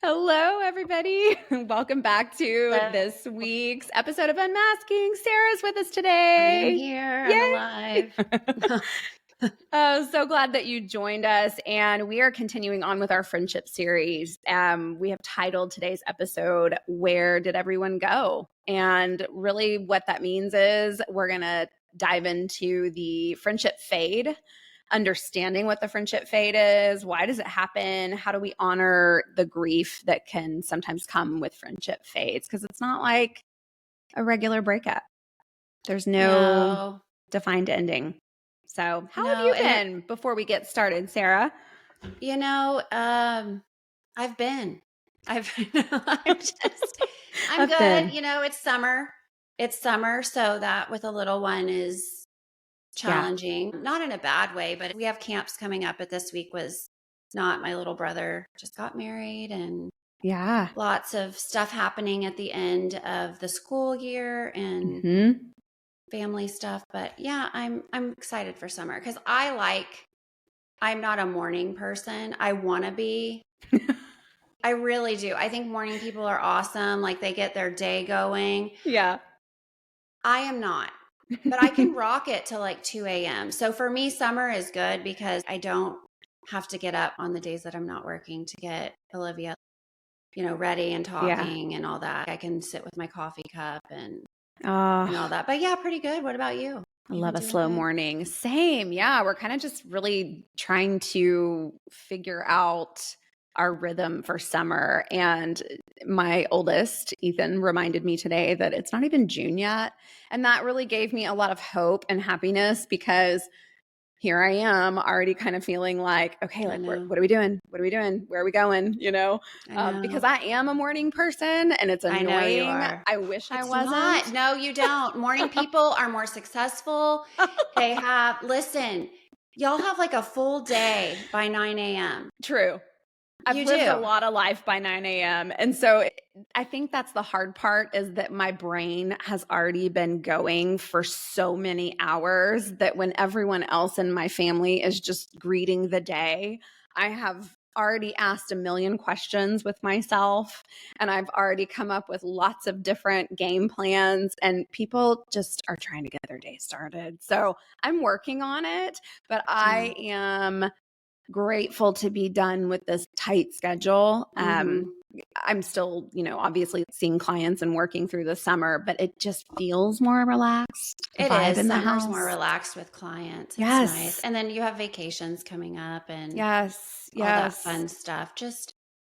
Hello, everybody. Welcome back to Hello. this week's episode of Unmasking. Sarah's with us I am today. here. I'm Yay! alive. Oh, so glad that you joined us. And we are continuing on with our friendship series. We have titled today's episode, Where Did Everyone Go? And really, what that means is we're going to dive into the friendship fade, understanding what the friendship fade is, why does it happen, how do we honor the grief that can sometimes come with friendship fades, because it's not like a regular breakup. There's no No, defined ending. So how have no. you been before we get started, Sarah? You know, I've been, I'm just, I'm I've good. been. It's summer. It's summer. So that with a little one is Yeah. challenging, not in a bad way, but we have camps coming up. But this week was not. My little brother just got married and Yeah. lots of stuff happening at the end of the school year and Mm-hmm. family stuff. But yeah, I'm excited for summer because I'm not a morning person. I want to be. I really do. I think morning people are awesome. Like they get their day going. Yeah. I am not, but I can rock it till like 2 a.m. So for me, summer is good because I don't have to get up on the days that I'm not working to get Olivia, ready and Yeah. talking and all that. I can sit with my coffee cup and all Oh, that. But yeah, pretty good. What about you? I You been love a doing slow good? morning. Same. Yeah. We're kind of just really trying to figure out our rhythm for summer. And my oldest, Ethan, reminded me today that it's not even June yet. And that really gave me a lot of hope and happiness because here I am already kind of feeling like, okay, I like, know. what are we doing? What are we doing? Where are we going? I Because know. I am a morning person and it's I know you annoying. are. I wish I It's wasn't. not. No, you don't. Morning people are more successful. Listen, y'all have like a full day by 9 a.m. True. I've You lived a do. lot of life by 9 a.m. And so I think that's the hard part is that my brain has already been going for so many hours that when everyone else in my family is just greeting the day, I have already asked a million questions with myself and I've already come up with lots of different game plans and people just are trying to get their day started. So I'm working on it, but Yeah. I am grateful to be done with this tight schedule. Mm-hmm. I'm still, obviously seeing clients and working through the summer, but it just feels more relaxed. The It vibe is. in the Summer's more house. relaxed with clients. It's nice. Yes. And then you have vacations coming up and Yes. all that Yes. fun stuff.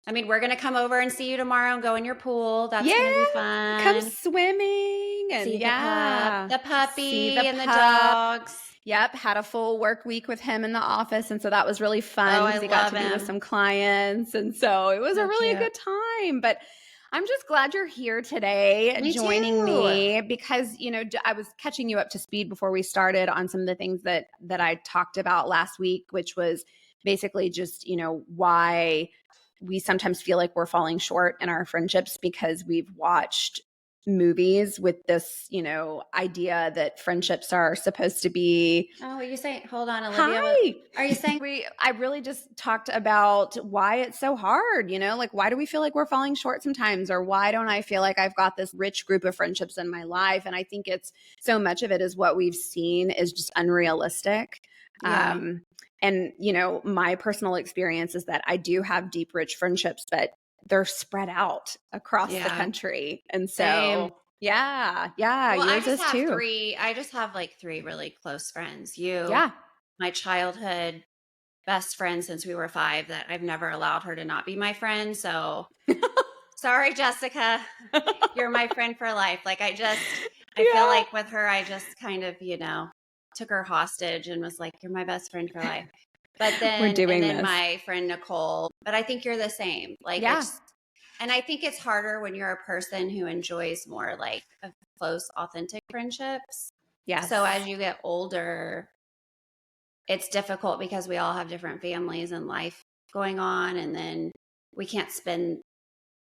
We're going to come over and see you tomorrow and go in your pool. That's Yeah. going to be Come fun. swimming and See the see the puppy and the pup. dogs. Yep, had a full work week with him in the office. And so that was really Oh, fun I because he got love to be with him. some clients. And so it was a So really cute. good time. But I'm just glad you're here today Me joining too. me because, I was catching you up to speed before we started on some of the things that I talked about last week, which was basically just, why we sometimes feel like we're falling short in our friendships because we've watched movies with this, idea that friendships are supposed to be. Oh, are you saying, hold on, Olivia, Hi. are you saying, I really just talked about why it's so hard, like why do we feel like we're falling short sometimes or why don't I feel like I've got this rich group of friendships in my life? And I think it's so much of it is what we've seen is just unrealistic. yeah, And my personal experience is that I do have deep rich friendships, but they're spread out across the yeah, country. And same. so yeah, Well, yours is too. I just have like three really close friends. You, Yeah. my childhood best friend since we were 5 that I've never allowed her to not be my friend. So sorry, Jessica, you're my friend for life. I feel Yeah. like with her, I just kind of, took her hostage and was like, you're my best friend for life. We're And doing then this. my friend Nicole, but I think you're the same. Yeah. And I think it's harder when you're a person who enjoys more like a close, authentic friendships. So Yes. as you get older, it's difficult because we all have different families and life going on. And then we can't spend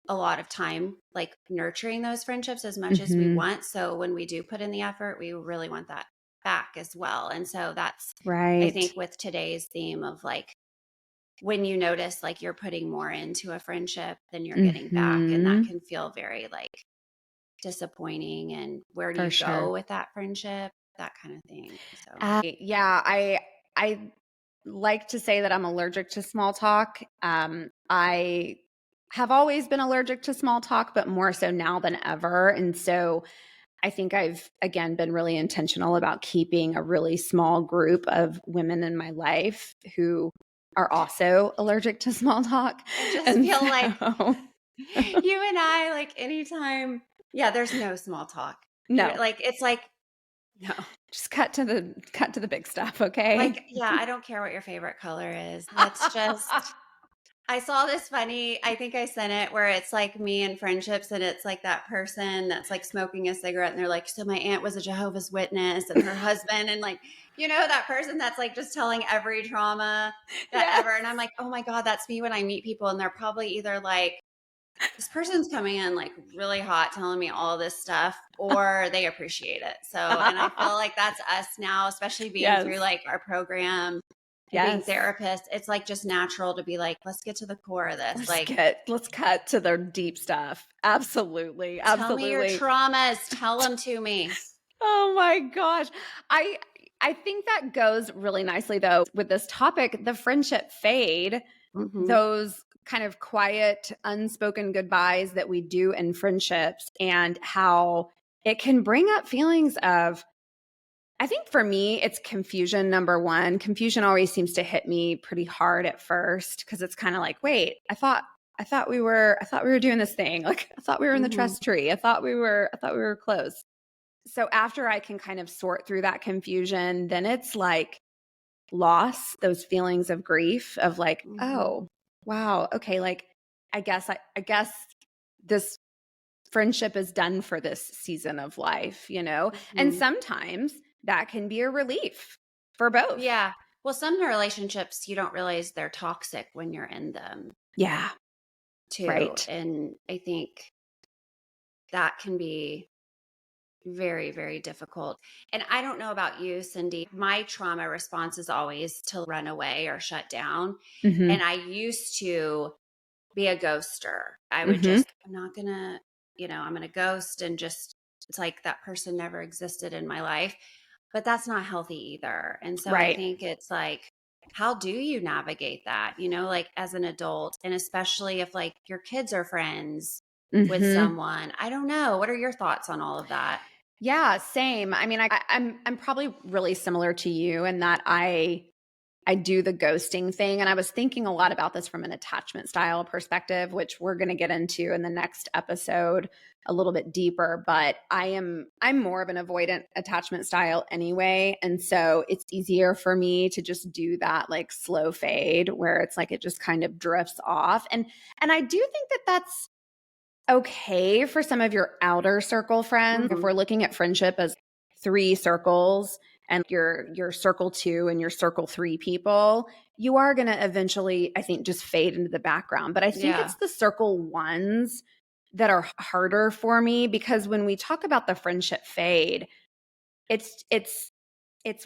a lot of time like nurturing those friendships as much as we Mm-hmm. want. So when we do put in the effort, we really want that back as well. And so that's, I Right. think, with today's theme of like when you notice like you're putting more into a friendship than you're getting back. And that can feel very like disappointing. And where do For you sure. go with that friendship? That kind of thing. So, Yeah, I like to say that I'm allergic to small talk. I have always been allergic to small talk, but more so now than ever. And so I think I've, again, been really intentional about keeping a really small group of women in my life who are also allergic to small talk. I just And feel so, like you and I, like anytime, yeah, there's no small talk. no, Like, it's like, no. just cut to the big stuff, okay? Like, yeah, I don't care what your favorite color is. Let's just I saw this funny, I think I sent it where it's like me and friendships and it's like that person that's like smoking a cigarette and they're like, so my aunt was a Jehovah's Witness and her husband and like, that person that's like just telling every trauma that Yes. ever. And I'm like, oh my God, that's me when I meet people. And they're probably either like, this person's coming in like really hot telling me all this stuff or they appreciate it. So, and I feel like that's us now, especially being through Yes. like our program and being Yes. therapists. It's like just natural to be like, let's get to the core of this. Let's cut to the deep stuff. Absolutely. Tell me your Absolutely. traumas. Tell them to me. Oh my gosh. I think that goes really nicely though with this topic, the friendship fade, those kind of quiet, unspoken goodbyes that we do in friendships, and how it can bring up feelings of, I think for me, it's confusion. Number one, confusion always seems to hit me pretty hard at first because it's kind of like, wait, I thought we were doing this thing. Like I thought we were in the trust tree. I thought we were close. So after I can kind of sort through that confusion, then it's like loss, those feelings of grief of like, oh, wow, okay, like I guess this friendship is done for this season of life, you know? And sometimes that can be a relief for both. Yeah. Well, some relationships you don't realize they're toxic when you're in them. Yeah. Too. Right. And I think that can be very, very difficult. And I don't know about you, Cindy. My trauma response is always to run away or shut down. Mm-hmm. And I used to be a ghoster. I would just, I'm not going to, I'm going to ghost and just, it's like that person never existed in my life. But that's not healthy either. And so I think it's like, how do you navigate that, like as an adult? And especially if like your kids are friends with someone. I don't know. What are your thoughts on all of that? Yeah, same. I mean, I'm probably really similar to you in that I do the ghosting thing. And I was thinking a lot about this from an attachment style perspective, which we're going to get into in the next episode a little bit deeper. But I'm more of an avoidant attachment style anyway. And so it's easier for me to just do that like slow fade where it's like it just kind of drifts off. And I do think that that's okay for some of your outer circle friends. If we're looking at friendship as 3 circles, and your circle 2 and your circle 3 people, you are going to eventually, I think, just fade into the background. But I think it's the circle 1s that are harder for me, because when we talk about the friendship fade, it's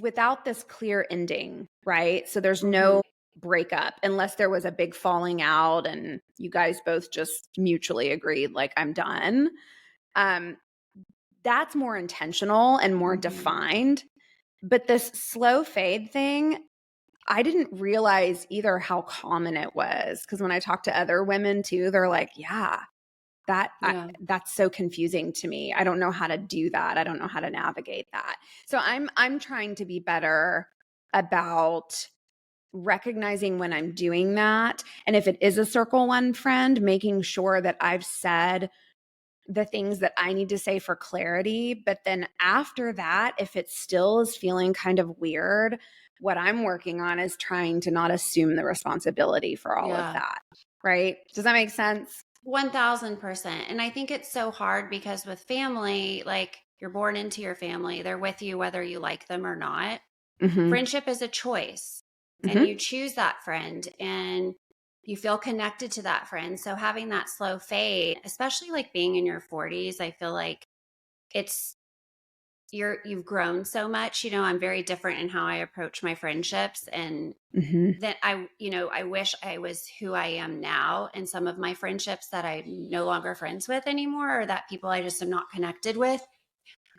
without this clear ending, right? So there's no breakup unless there was a big falling out and you guys both just mutually agreed, like, I'm done. That's more intentional and more defined. But this slow fade thing, I didn't realize either how common it was. Because when I talk to other women too, they're like, yeah, that's so confusing to me. I don't know how to do that. I don't know how to navigate that. So I'm trying to be better about recognizing when I'm doing that. And if it is a circle 1 friend, making sure that I've said the things that I need to say for clarity. But then after that, if it still is feeling kind of weird, what I'm working on is trying to not assume the responsibility for all of that. Right? Does that make sense? 1000%. And I think it's so hard because with family, like you're born into your family, they're with you whether you like them or not. Friendship is a choice, and you choose that friend and you feel connected to that friend. So having that slow fade, especially like being in your 40s, I feel like it's you've grown so much. I'm very different in how I approach my friendships, and that I wish I was who I am now. And some of my friendships that I'm no longer friends with anymore, or that people I just am not connected with.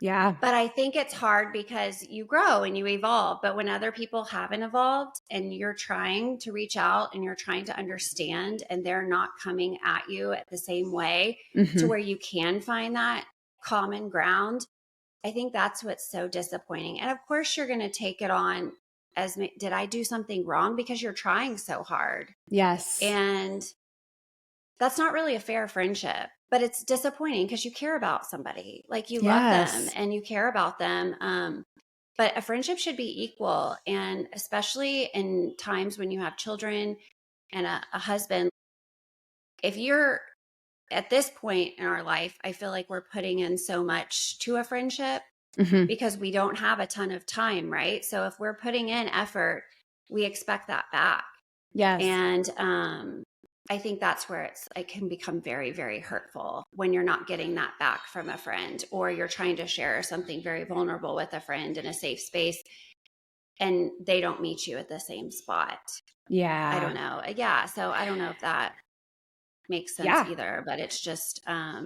Yeah. But I think it's hard because you grow and you evolve. But when other people haven't evolved and you're trying to reach out and you're trying to understand, and they're not coming at you at the same way to where you can find that common ground, I think that's what's so disappointing. And of course, you're going to take it on as, did I do something wrong? Because you're trying so hard. Yes. And that's not really a fair friendship, but it's disappointing because you care about somebody. Like, you love them and you care about them. But a friendship should be equal. And especially in times when you have children and a husband, if you're at this point in our life, I feel like we're putting in so much to a friendship because we don't have a ton of time, right? So if we're putting in effort, we expect that back. Yes. And I think that's where it can become very, very hurtful when you're not getting that back from a friend, or you're trying to share something very vulnerable with a friend in a safe space and they don't meet you at the same spot. Yeah. I don't know. Yeah. So I don't know if that makes sense either, but it's just, I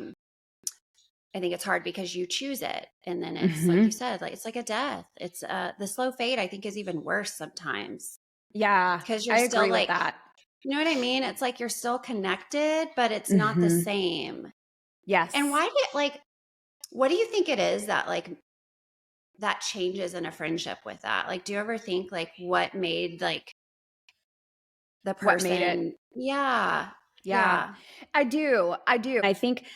think it's hard because you choose it. And then it's like you said, like, it's like a death. It's the slow fade, I think, is even worse sometimes. Yeah. Because you're I still agree like, with that. you know what I mean? It's like you're still connected, but it's not the same. Yes. And what do you think it is that like that changes in a friendship with that? Like, do you ever think like what made like the person? What made it? Yeah. I do. I think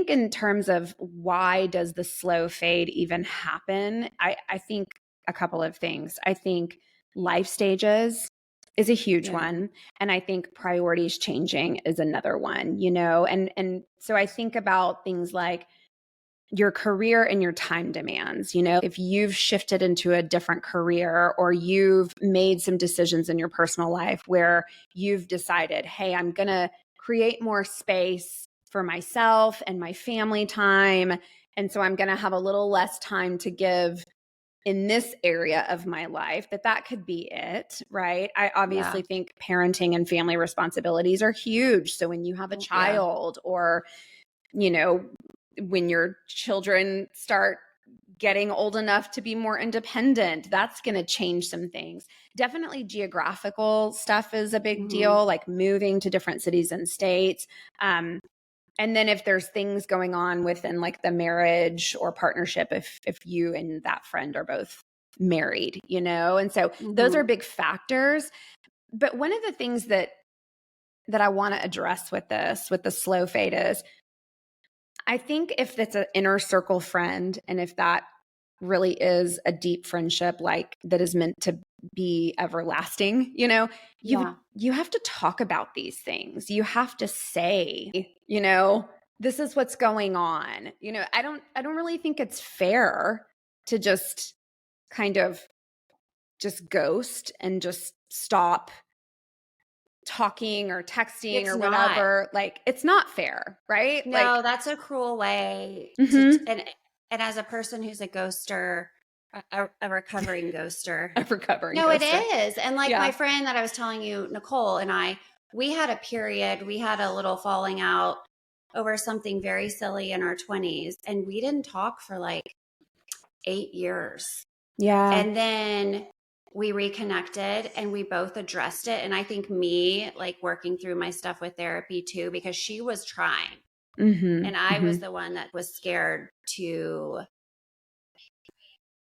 in terms of why does the slow fade even happen? I think a couple of things. I think life stages is a huge one. And I think priorities changing is another one, and so I think about things like your career and your time demands. If you've shifted into a different career, or you've made some decisions in your personal life where you've decided, hey, I'm going to create more space for myself and my family time. And so I'm going to have a little less time to give in this area of my life, that could be it, right? I obviously think parenting and family responsibilities are huge. So when you have a child, or, when your children start getting old enough to be more independent, that's going to change some things. Definitely geographical stuff is a big deal, like moving to different cities and states. And then if there's things going on within like the marriage or partnership, if you and that friend are both married, and so those are big factors. But one of the things that I want to address with the slow fade is, I think if it's an inner circle friend, and if that really is a deep friendship, like that is meant to be everlasting, you have to talk about these things. You have to say, this is what's going on. I don't really think it's fair to just kind of just ghost and just stop talking or texting or whatever. Like, it's not fair, right? No, that's a cruel way to, and as a person who's a ghoster, a recovering ghoster. It is. And like my friend that I was telling you, Nicole, and we had a period, we had a little falling out over something very silly in our 20s, and we didn't talk for like 8 years. Yeah. And then we reconnected and we both addressed it. And I think me, like, working through my stuff with therapy too, because she was trying and I was the one that was scared to,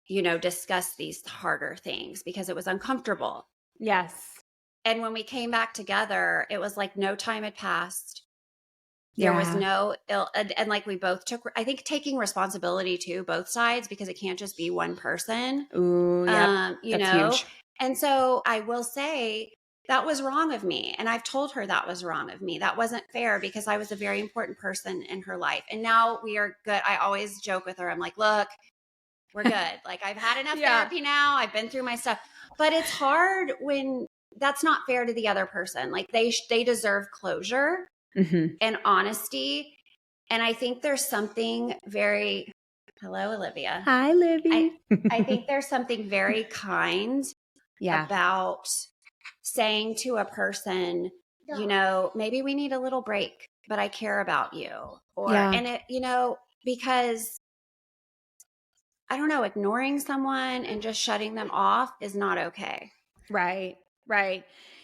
discuss these harder things because it was uncomfortable. Yes. And when we came back together, it was like no time had passed. There was no ill, and like we both took, I think, taking responsibility too, both sides, because it can't just be one person. Ooh, yeah. That's huge. And so I will say that was wrong of me. And I've told her that was wrong of me. That wasn't fair because I was a very important person in her life. And now we are good. I always joke with her. I'm like, look, we're good. Like, I've had enough therapy now. I've been through my stuff. But it's hard when that's not fair to the other person. Like, they deserve closure and honesty. And I think there's something very Hello, Olivia. Hi, Libby. I think there's something very kind about saying to a person, maybe we need a little break, but I care about you. Because I don't know, ignoring someone and just shutting them off is not okay. Right.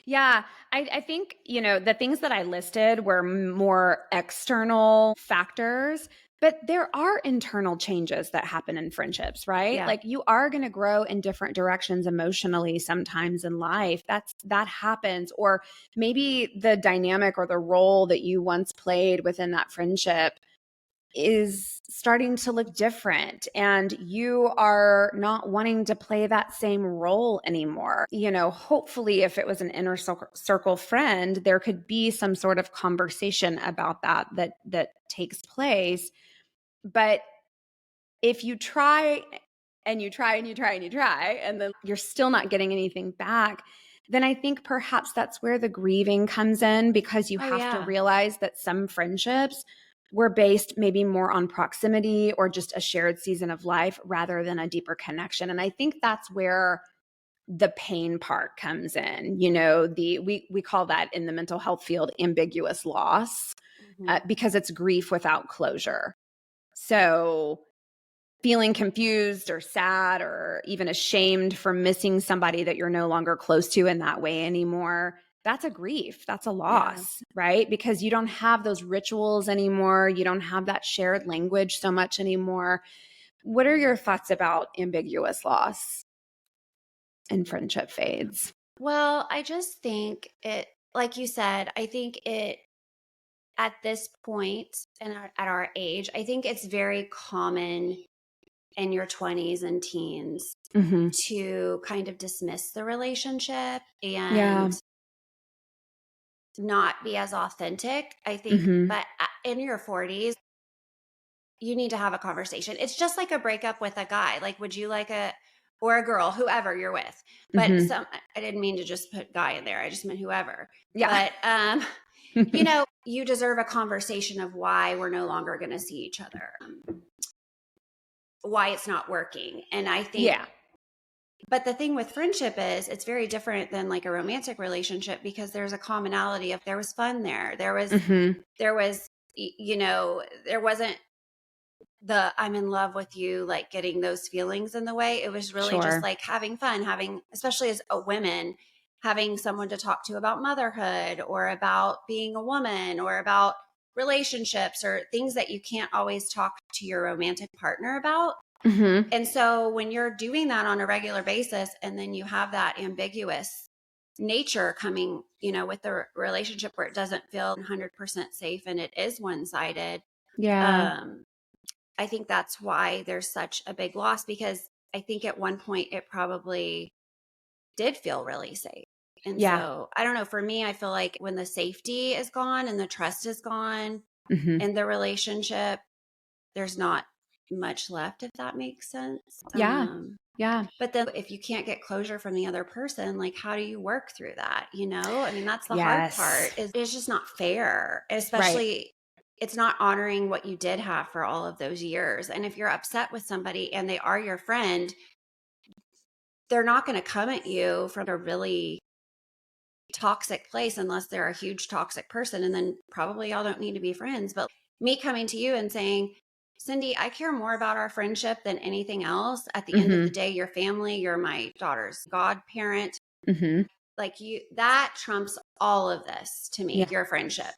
Yeah. I think, the things that I listed were more external factors, but there are internal changes that happen in friendships, right? Yeah. Like you are going to grow in different directions emotionally sometimes in life. That happens. Or maybe the dynamic or the role that you once played within that friendship is starting to look different and you are not wanting to play that same role anymore. Hopefully if it was an inner circle friend, there could be some sort of conversation about that takes place. But if you try and you try and you try and you try and then you're still not getting anything back, then I think perhaps that's where the grieving comes in, because you have to realize that some friendships were based maybe more on proximity or just a shared season of life rather than a deeper connection. And I think that's where the pain part comes in. We call that in the mental health field ambiguous loss, because it's grief without closure. So feeling confused or sad or even ashamed for missing somebody that you're no longer close to in that way anymore, that's a grief. That's a loss, right? Because you don't have those rituals anymore. You don't have that shared language so much anymore. What are your thoughts about ambiguous loss and friendship fades? Well, I just think it, like you said, I think it, at this point and at our age, I think it's very common in your 20s and teens to kind of dismiss the relationship and not be as authentic, I think. But in your 40s, you need to have a conversation. It's just like a breakup with a guy. Like, would you like or a girl, whoever you're with? But I didn't mean to just put guy in there. I just meant whoever. Yeah. But, you deserve a conversation of why we're no longer going to see each other, why it's not working. And I think, but the thing with friendship is it's very different than like a romantic relationship, because there's a commonality of there was fun there. There was, there wasn't the I'm in love with you, like getting those feelings in the way. It was really just like having fun, especially as a women, having someone to talk to about motherhood or about being a woman or about relationships or things that you can't always talk to your romantic partner about. And so when you're doing that on a regular basis, and then you have that ambiguous nature coming, with the relationship where it doesn't feel 100% safe and it is one-sided. I think that's why there's such a big loss, because I think at one point it probably did feel really safe. And so I don't know, for me, I feel like when the safety is gone and the trust is gone in the relationship, there's not much left, if that makes sense. But then if you can't get closure from the other person, like how do you work through that? I mean, that's the hard part. It's just not fair, especially it's not honoring what you did have for all of those years. And if you're upset with somebody and they are your friend, they're not going to come at you from a really toxic place unless they're a huge toxic person. And then probably y'all don't need to be friends. But me coming to you and saying, Cindy, I care more about our friendship than anything else. At the end of the day, your family, you're my daughter's godparent. Like that trumps all of this to me, your friendship.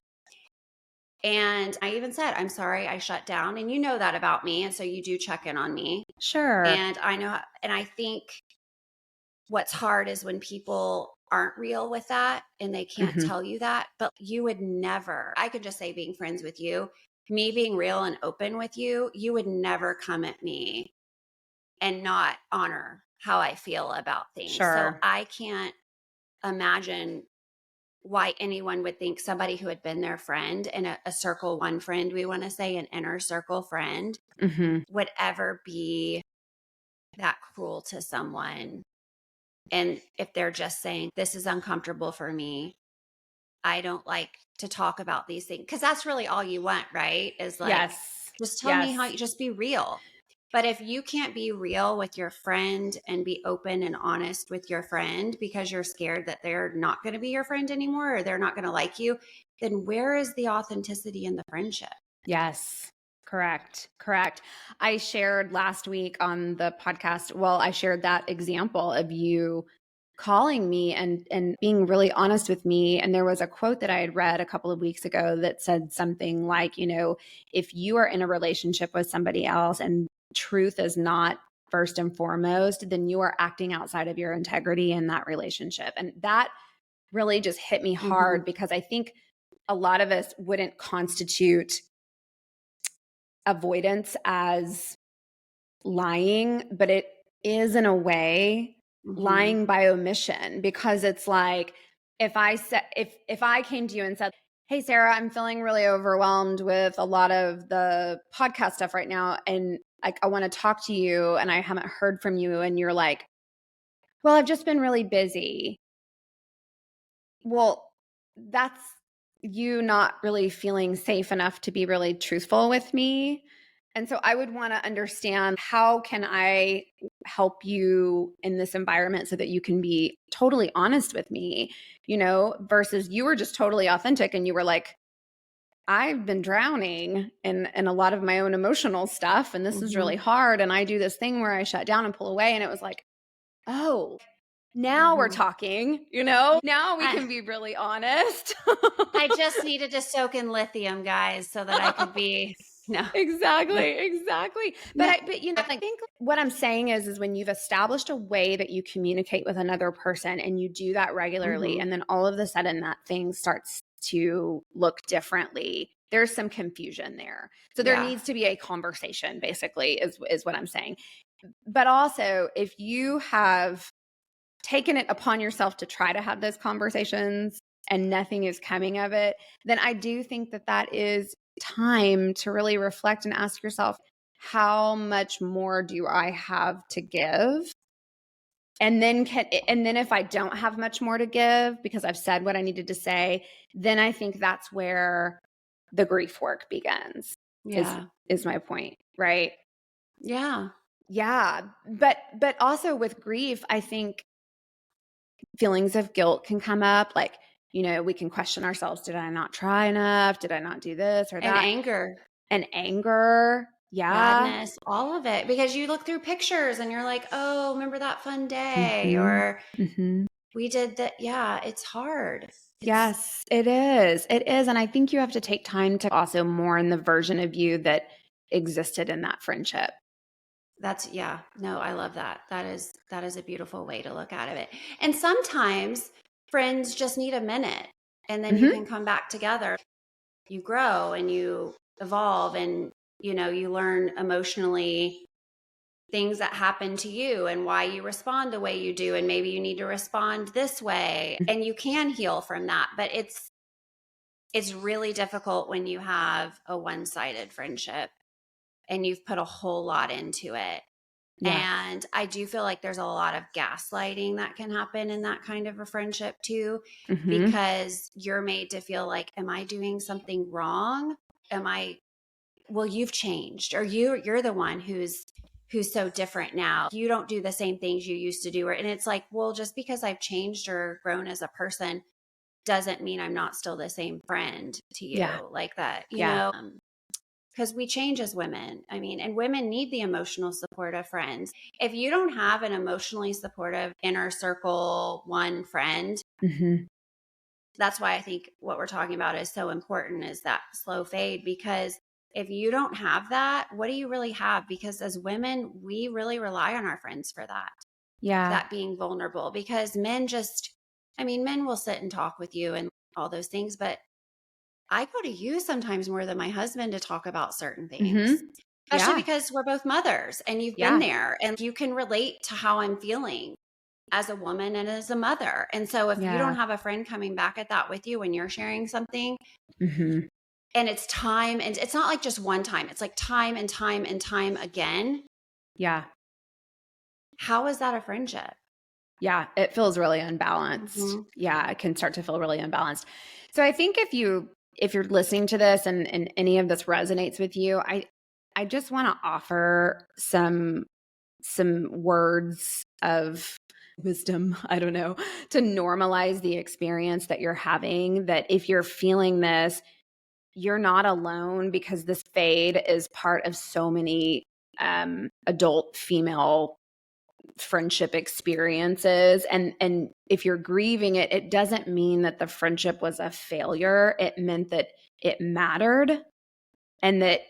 And I even said, I'm sorry, I shut down. And you know that about me. And so you do check in on me. Sure. And I know, and I think what's hard is when people aren't real with that and they can't tell you that. But you would never, I could just say being friends with you, me being real and open with you, you would never come at me and not honor how I feel about things. So I can't imagine why anyone would think somebody who had been their friend and a circle one friend, we want to say an inner circle friend, would ever be that cruel to someone. And if they're just saying, this is uncomfortable for me, I don't like to talk about these things. Because that's really all you want, right? Is like, just tell me how you just be real. But if you can't be real with your friend and be open and honest with your friend because you're scared that they're not going to be your friend anymore or they're not going to like you, then where is the authenticity in the friendship? Yes. Correct. I shared last week on the podcast, well, I shared that example of you calling me and being really honest with me. And there was a quote that I had read a couple of weeks ago that said something like, if you are in a relationship with somebody else and truth is not first and foremost, then you are acting outside of your integrity in that relationship. And that really just hit me hard because I think a lot of us wouldn't constitute avoidance as lying, but it is in a way lying by omission, because it's like if I came to you and said, "Hey Sarah, I'm feeling really overwhelmed with a lot of the podcast stuff right now and I want to talk to you and I haven't heard from you," and you're like, "Well, I've just been really busy." Well, that's you not really feeling safe enough to be really truthful with me. And so I would want to understand, how can I help you in this environment so that you can be totally honest with me, versus you were just totally authentic and you were like, "I've been drowning in a lot of my own emotional stuff and this is really hard. And I do this thing where I shut down and pull away." And it was like, oh, now we're talking, now we can be really honest. I just needed to soak in lithium, guys, so that I could be no. Exactly. But I think what I'm saying is when you've established a way that you communicate with another person and you do that regularly, and then all of a sudden that thing starts to look differently, there's some confusion there. So there needs to be a conversation, basically, is what I'm saying. But also, if you have taken it upon yourself to try to have those conversations and nothing is coming of it, then I do think that is time to really reflect and ask yourself, how much more do I have to give? And then if I don't have much more to give because I've said what I needed to say, then I think that's where the grief work begins. Yeah. Is my point, right? Yeah. Yeah. But also with grief, I think feelings of guilt can come up. Like, we can question ourselves. Did I not try enough? Did I not do this or that? And anger. Yeah. Sadness, all of it. Because you look through pictures and you're like, oh, remember that fun day? Or we did that. Yeah, it's hard. Yes, it is. It is. And I think you have to take time to also mourn the version of you that existed in that friendship. No, I love that. That is a beautiful way to look at it. And sometimes friends just need a minute and then you can come back together. You grow and you evolve and, you learn emotionally things that happen to you and why you respond the way you do. And maybe you need to respond this way and you can heal from that. But it's really difficult when you have a one-sided friendship and you've put a whole lot into it. Yeah. And I do feel like there's a lot of gaslighting that can happen in that kind of a friendship too, because you're made to feel like, am I doing something wrong? Well, you've changed, or you're the one who's so different now. You don't do the same things you used to do. And it's like, well, just because I've changed or grown as a person doesn't mean I'm not still the same friend to you. Like that, you know? Because we change as women. I mean, and women need the emotional support of friends. If you don't have an emotionally supportive inner circle, one friend, that's why I think what we're talking about is so important, is that slow fade. Because if you don't have that, what do you really have? Because as women, we really rely on our friends for that. Yeah. That being vulnerable. Because men will sit and talk with you and all those things, but I go to you sometimes more than my husband to talk about certain things, especially because we're both mothers and you've been there and you can relate to how I'm feeling as a woman and as a mother. And so if you don't have a friend coming back at that with you when you're sharing something, and it's time, and it's not like just one time, it's like time and time and time again. Yeah. How is that a friendship? Yeah, it feels really unbalanced. Yeah, it can start to feel really unbalanced. So I think if you're listening to this and any of this resonates with you, I just want to offer some words of wisdom, I don't know, to normalize the experience that you're having, that if you're feeling this, you're not alone, because this fade is part of so many adult female friendship experiences. And if you're grieving it, it doesn't mean that the friendship was a failure. It meant that it mattered, and that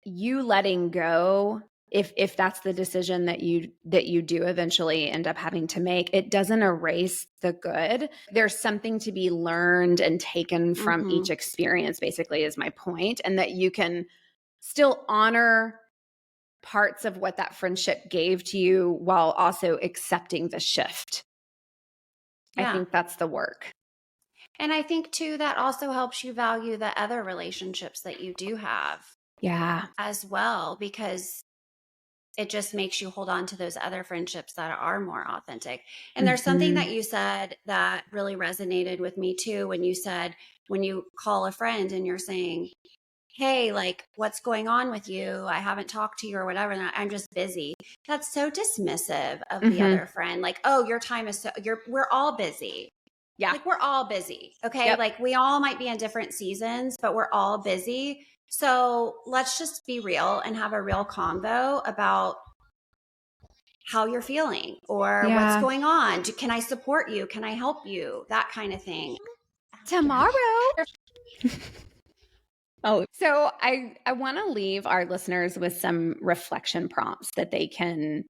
you letting go, if that's the decision that you do eventually end up having to make, it doesn't erase the good. There's something to be learned and taken from each experience, basically, is my point. And that you can still honor parts of what that friendship gave to you while also accepting the shift. Yeah. I think that's the work. And I think too, that also helps you value the other relationships that you do have. Yeah. As well, because it just makes you hold on to those other friendships that are more authentic. And there's something that you said that really resonated with me too, when you said, when you call a friend and you're saying, hey, like, what's going on with you? I haven't talked to you or whatever. And I'm just busy. That's so dismissive of the other friend. Like, oh, your time is we're all busy. Yeah. Like, we're all busy. Okay. Yep. Like, we all might be in different seasons, but we're all busy. So let's just be real and have a real convo about how you're feeling or what's going on. Can I support you? Can I help you? That kind of thing. Tomorrow. Oh, so I want to leave our listeners with some reflection prompts that they can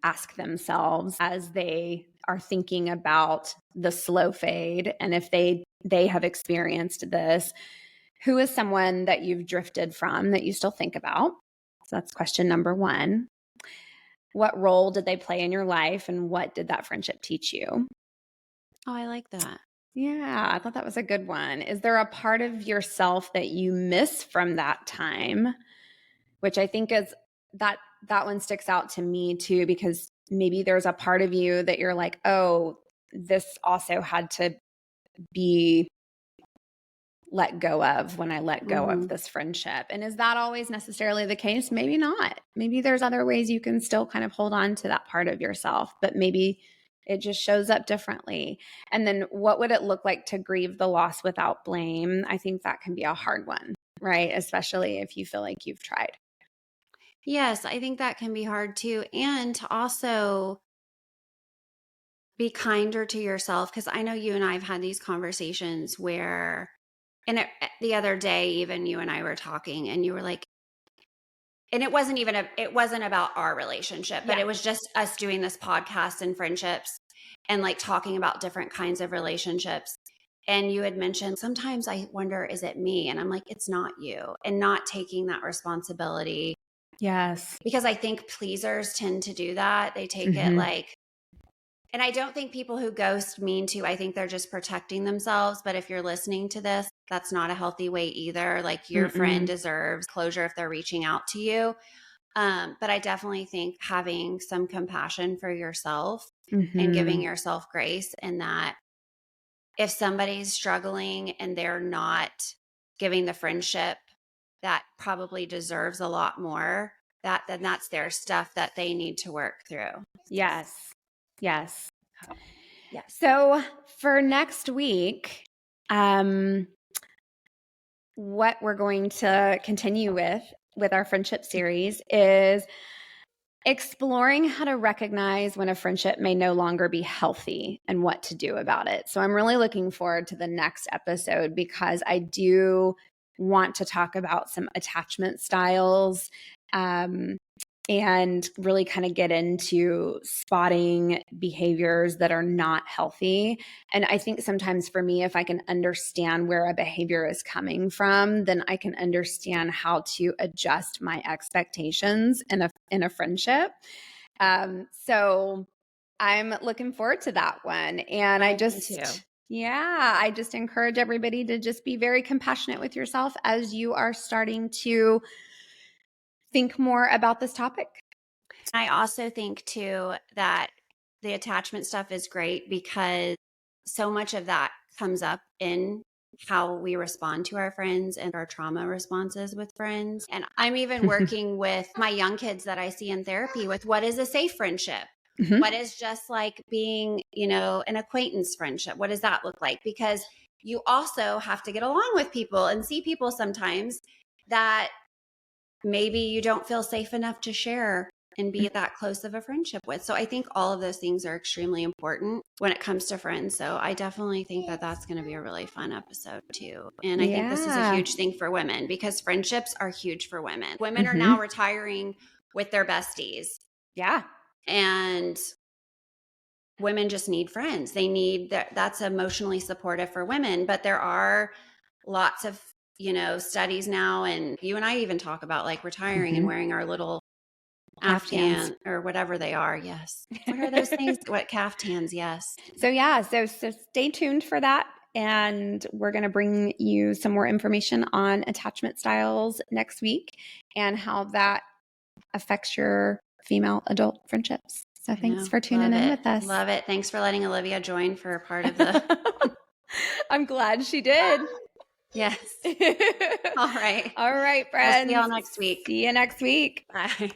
ask themselves as they are thinking about the slow fade. And if they have experienced this, who is someone that you've drifted from that you still think about? So that's question number 1. What role did they play in your life, and what did that friendship teach you? Oh, I like that. Yeah, I thought that was a good one. Is there a part of yourself that you miss from that time? Which I think is that one sticks out to me too, because maybe there's a part of you that you're like, oh, this also had to be let go of when I let go of this friendship. And is that always necessarily the case? Maybe not. Maybe there's other ways you can still kind of hold on to that part of yourself, but maybe it just shows up differently. And then what would it look like to grieve the loss without blame? I think that can be a hard one, right? Especially if you feel like you've tried. Yes, I think that can be hard too. And to also be kinder to yourself, because I know you and I have had these conversations where, and the other day, even you and I were talking and you were like, and it wasn't about our relationship, but it was just us doing this podcast and friendships and like talking about different kinds of relationships. And you had mentioned, sometimes I wonder, is it me? And I'm like, it's not you, and not taking that responsibility. Yes. Because I think pleasers tend to do that. They take it like, and I don't think people who ghost mean to. I think they're just protecting themselves. But if you're listening to this, that's not a healthy way either. Like, your friend deserves closure if they're reaching out to you. But I definitely think having some compassion for yourself and giving yourself grace, and that if somebody's struggling and they're not giving the friendship that probably deserves a lot more, then that's their stuff that they need to work through. Yes. Yes. Yeah. So for next week, what we're going to continue with our friendship series is exploring how to recognize when a friendship may no longer be healthy and what to do about it. So I'm really looking forward to the next episode, because I do want to talk about some attachment styles, and really kind of get into spotting behaviors that are not healthy. And I think sometimes for me, if I can understand where a behavior is coming from, then I can understand how to adjust my expectations in a friendship. So I'm looking forward to that one. And I just encourage everybody to just be very compassionate with yourself as you are starting to think more about this topic. I also think too that the attachment stuff is great, because so much of that comes up in how we respond to our friends and our trauma responses with friends. And I'm even working with my young kids that I see in therapy with what is a safe friendship? Mhm. What is just like being, an acquaintance friendship? What does that look like? Because you also have to get along with people and see people sometimes that maybe you don't feel safe enough to share and be that close of a friendship with. So I think all of those things are extremely important when it comes to friends. So I definitely think that that's going to be a really fun episode too. And I think this is a huge thing for women because friendships are huge for women. Women are now retiring with their besties. Yeah. And women just need friends. They need that's emotionally supportive for women, but there are lots of, studies now, and you and I even talk about like retiring and wearing our little Caftans. Afghan or whatever they are. Yes. What are those things? What caftans? Yes. So stay tuned for that. And we're going to bring you some more information on attachment styles next week and how that affects your female adult friendships. So thanks for tuning in with us. Love it. Thanks for letting Olivia join for part of the. I'm glad she did. Yes. All right. All right, friends. We'll see y'all next week. See you next week. Bye.